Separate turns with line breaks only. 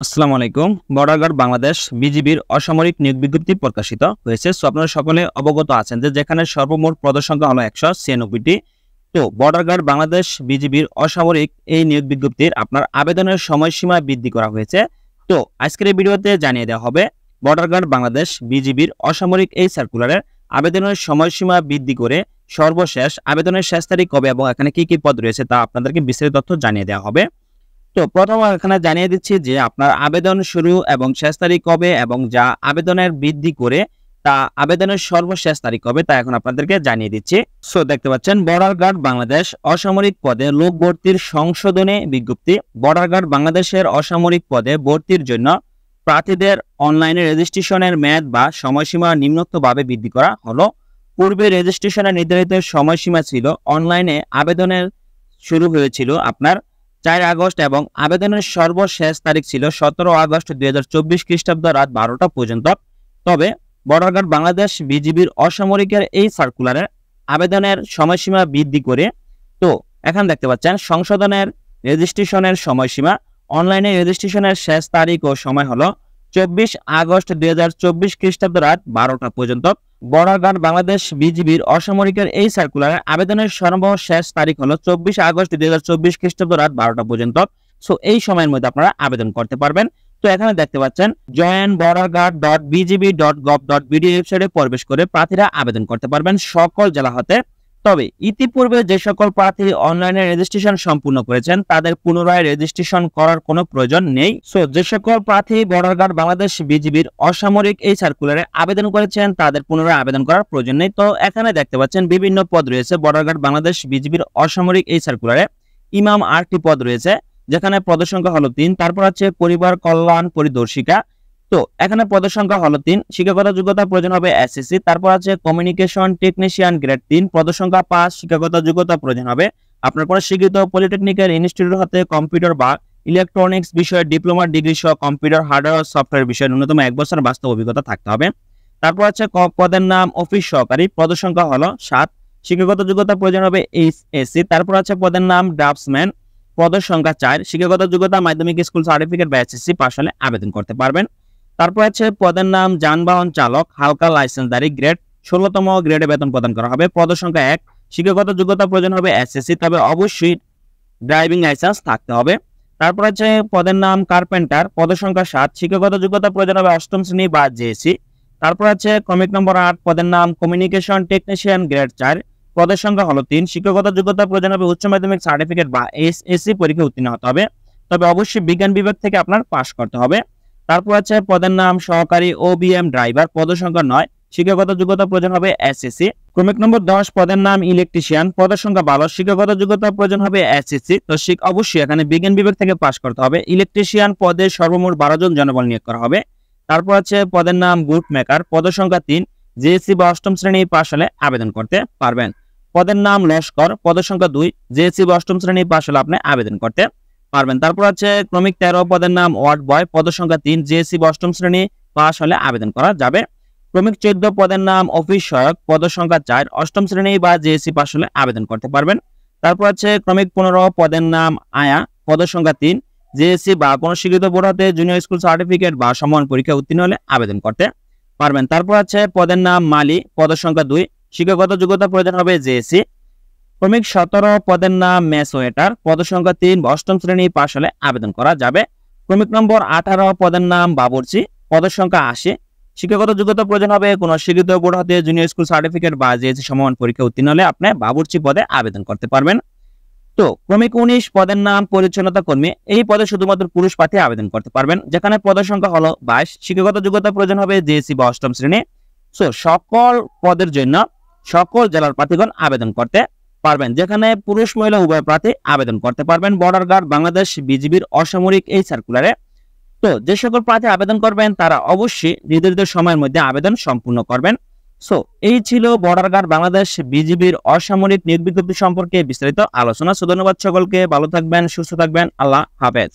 আসসালামু আলাইকুম। Border guard Bangladesh বিজিবির অসামরিক নিয়োগ বিজ্ঞপ্তি প্রকাশিত হয়েছে। সো আপনারা সকলে অবগত আছেন যে যেখানে সর্বমোট পদের সংখ্যা হলো 196টি। তো বর্ডার গার্ড বাংলাদেশ বিজিবির অসামরিক এই নিয়োগ বিজ্ঞপ্তির আপনার আবেদনের সময়সীমা বৃদ্ধি করা হয়েছে। তো আজকের এই ভিডিওতে জানিয়ে দেওয়া হবে বর্ডার গার্ড বাংলাদেশ বিজিবির অসামরিক এই সার্কুলারের আবেদনের সময়সীমা বৃদ্ধি করে সর্বশেষ আবেদনের শেষ তারিখ কবে এবং এখানে কি কি পদ রয়েছে তা আপনাদেরকে বিস্তারিত তথ্য জানিয়ে দেওয়া হবে। তো প্রথম এখানে জানিয়ে দিচ্ছি যে আপনার আবেদন শুরু এবং শেষ তারিখ কবে এবং যা আবেদনের বৃদ্ধি করে তা আবেদনের সর্বশেষ তারিখ কবে তা এখন আপনাদেরকে জানিয়ে দিচ্ছি। সো দেখতে পাচ্ছেন বর্ডার গার্ড বাংলাদেশ অসামরিক পদে লোক ভর্তির সংশোধনী বিজ্ঞপ্তি। বর্ডার গার্ড বাংলাদেশের অসামরিক পদে ভর্তির জন্য প্রার্থীদের অনলাইনে রেজিস্ট্রেশনের মেয়াদ বা সময়সীমা নিম্নোক্তভাবে বৃদ্ধি করা হলো। পূর্বে রেজিস্ট্রেশনের নির্ধারিত সময়সীমা ছিল অনলাইনে আবেদনের শুরু হয়েছিল আপনার 4 আগস্ট এবং আবেদনের সর্বশেষ তারিখ ছিল 17 আগস্ট 2024 খ্রিস্টাব্দ রাত 12টা পর্যন্ত। তবে বর্ডার গার্ড বাংলাদেশ বিজিবির অসামরিকের এই সার্কুলারের আবেদনের সময়সীমা বৃদ্ধি করে তো এখন দেখতে পাচ্ছেন সংশোধনের রেজিস্ট্রেশনের সময়সীমা অনলাইনে রেজিস্ট্রেশনের শেষ তারিখ ও সময় হলো 24 আগস্ট 2024 খ্রিস্টাব্দ রাত 12টা পর্যন্ত। বর্ডার গার্ড বাংলাদেশ বিজিবির অসামরিকের এই সার্কুলারের আবেদনের সর্বশেষ তারিখ হলো 24 আগস্ট 2024 খ্রিস্টাব্দ রাত 12টা পর্যন্ত। সো এই সময়ের মধ্যে আপনারা আবেদন করতে পারবেন। তো এখানে দেখতে পাচ্ছেন joinborderguard.bgb.gov.bd ওয়েবসাইটে প্রবেশ করে প্রার্থীরা আবেদন করতে পারবেন সকল জেলা হতে। তবে ইতিপূর্বে যে সকল প্রার্থী অনলাইনে রেজিস্ট্রেশন সম্পূর্ণ করেছেন তাদের পুনরায় রেজিস্ট্রেশন করার কোনো প্রয়োজন নেই। সো যে সকল প্রার্থী বর্ডার গার্ড বাংলাদেশ বিজিবির অসামরিক এই সার্কুলারে আবেদন করেছেন তাদের পুনরায় আবেদন করার প্রয়োজন নেই। তো এখানে দেখতে পাচ্ছেন বিভিন্ন পদ রয়েছে বর্ডার গার্ড বাংলাদেশ বিজিবির অসামরিক এই সার্কুলারে। ইমাম 8টি পদ রয়েছে যেখানে পদের সংখ্যা হলো 3। তারপর আছে পরিবার কল্যাণ পরিদর্শিকা। তো এখানে পদের সংখ্যা হলো 3। শিক্ষাগত যোগ্যতা প্রয়োজন হবে এসএসসি। তারপর আছে কমিউনিকেশন টেকনিশিয়ান গ্রেড 3 পদের সংখ্যা 5। শিক্ষাগত যোগ্যতা প্রয়োজন হবে আপনার কোনো স্বীকৃত পলিটেকনিক্যাল ইনস্টিটিউট হতে কম্পিউটার বা ইলেকট্রনিক্স বিষয়ে ডিপ্লোমা ডিগ্রি সহ কম্পিউটার হার্ডওয়্যার সফটওয়্যার বিষয়ে ন্যূনতম 1 বছর বাস্তব অভিজ্ঞতা থাকতে হবে। তারপর আছে পদের নাম অফিস সহকারী পদের সংখ্যা হলো 7। শিক্ষাগত যোগ্যতা প্রয়োজন হবে এইচএসসি। তারপর আছে পদের নাম ড্রাফটসম্যান পদের সংখ্যা 4। শিক্ষাগত যোগ্যতা মাধ্যমিক স্কুল সার্টিফিকেট বা এসএসসি পাস হলে আবেদন করতে পারবেন। তারপর আছে পদের নাম যানবাহন চালক হালকা লাইসেন্সধারী গ্রেড 16তম গ্রেডে বেতন প্রদান করা হবে পদের সংখ্যা 1। শিক্ষাগত যোগ্যতা প্রয়োজন হবে এসএসসি তবে অবশ্যই ড্রাইভিং লাইসেন্স থাকতে হবে। তারপর আছে পদের নাম কার্পেন্টার পদের সংখ্যা 7। শিক্ষাগত যোগ্যতা প্রয়োজন হবে 8ম শ্রেণী বা জেএসসি। তারপর আছে ক্রমিক নম্বর 8 পদের নাম কমিউনিকেশন টেকনিশিয়ান গ্রেড 4 পদের সংখ্যা হলো 3। শিক্ষাগত যোগ্যতা প্রয়োজন হবে উচ্চ মাধ্যমিক সার্টিফিকেট বা এসএসসি পরীক্ষা উত্তীর্ণ হতে হবে তবে অবশ্যই বিজ্ঞান বিভাগ থেকে আপনার পাস করতে হবে। তারপর আছে পদের নাম সহকারী ওবিএম ড্রাইভার পদের সংখ্যা 9। শিক্ষাগত যোগ্যতা প্রয়োজন হবে এসএসসি। ক্রমিক নম্বর 10 পদের নাম ইলেকট্রিশিয়ান পদের সংখ্যা 12। শিক্ষাগত যোগ্যতা প্রয়োজন হবে এসএসসি। তো অবশ্যই এখানে বিজ্ঞান বিভাগ থেকে পাস করতে হবে। ইলেকট্রিশিয়ান পদে সর্বমোট 12 জন জনবল নিয়োগ করা হবে। তারপর আছে পদের নাম বুট মেকার পদের সংখ্যা 3। জেএসসি বা 8ম শ্রেণী পাস হলে আবেদন করতে পারবেন। পদের নাম লস্কর পদের সংখ্যা 2। জেএসসি বা 8ম শ্রেণী পাস হলে আপনি আবেদন করতে পারবেন। তারপর আছে ক্রমিক 13 পদের নাম ওয়ার্ড বয় পদের সংখ্যা 3। জেএসসি বা 8ম শ্রেণী পাস হলে আবেদন করা যাবে। ক্রমিক 14 পদের নাম অফিস সহায়ক পদের সংখ্যা 4। 8ম শ্রেণী বা জেএসসি পাস হলে আবেদন করতে পারবেন। তারপর আছে ক্রমিক 15 পদের নাম আয়া পদের সংখ্যা 3। জেএসসি বা কোনো স্বীকৃত বোর্ড হতে জুনিয়র স্কুল সার্টিফিকেট বা সমান পরীক্ষা উত্তীর্ণ হলে আবেদন করতে পারবেন। তারপর আছে পদের নাম মালি পদের সংখ্যা 2। শিক্ষাগত যোগ্যতা প্রয়োজন হবে জেএসসি। ক্রমিক 17 পদের নাম মেস ওয়েটার পদের সংখ্যা 3। 8ম শ্রেণী পাস হলে আবেদন করা যাবে। ক্রমিক নম্বর 18 পদের নাম বাবুর্চি পদের সংখ্যা 80। শিক্ষাগত যোগ্যতা প্রয়োজন হবে কোনো স্বীকৃত বোর্ড হতে জুনিয়র স্কুল সার্টিফিকেট বা জেএসসি সমান পরীক্ষা উত্তীর্ণ হলে আপনি বাবুর্চি পদে আবেদন করতে পারবেন। তো ক্রমিক 19 পদের নাম পরিচ্ছন্নতা কর্মী এই পদে শুধুমাত্র পুরুষ প্রার্থী আবেদন করতে পারবেন যেখানে পদের সংখ্যা হলো 22। শিক্ষাগত যোগ্যতা প্রয়োজন হবে জেএসসি বা 8ম শ্রেণী। সো সকল পদের জন্য সকল জেলার প্রার্থীগণ আবেদন করতে পারবেন যেখানে পুরুষ মহিলা উভয় প্রার্থী আবেদন করতে পারবেন বর্ডার গার্ড বাংলাদেশ বিজিবির অসামরিক এই সার্কুলারে। তো যে সকল প্রার্থী আবেদন করবেন তারা অবশ্যই নির্ধারিত সময়ের মধ্যে আবেদন সম্পূর্ণ করবেন। সো এই ছিল বর্ডার গার্ড বাংলাদেশ বিজিবির অসামরিক নিয়োগ বিজ্ঞপ্তি সম্পর্কে বিস্তারিত আলোচনা। সো ধন্যবাদ সকলকে, ভালো থাকবেন, সুস্থ থাকবেন, আল্লাহ হাফেজ।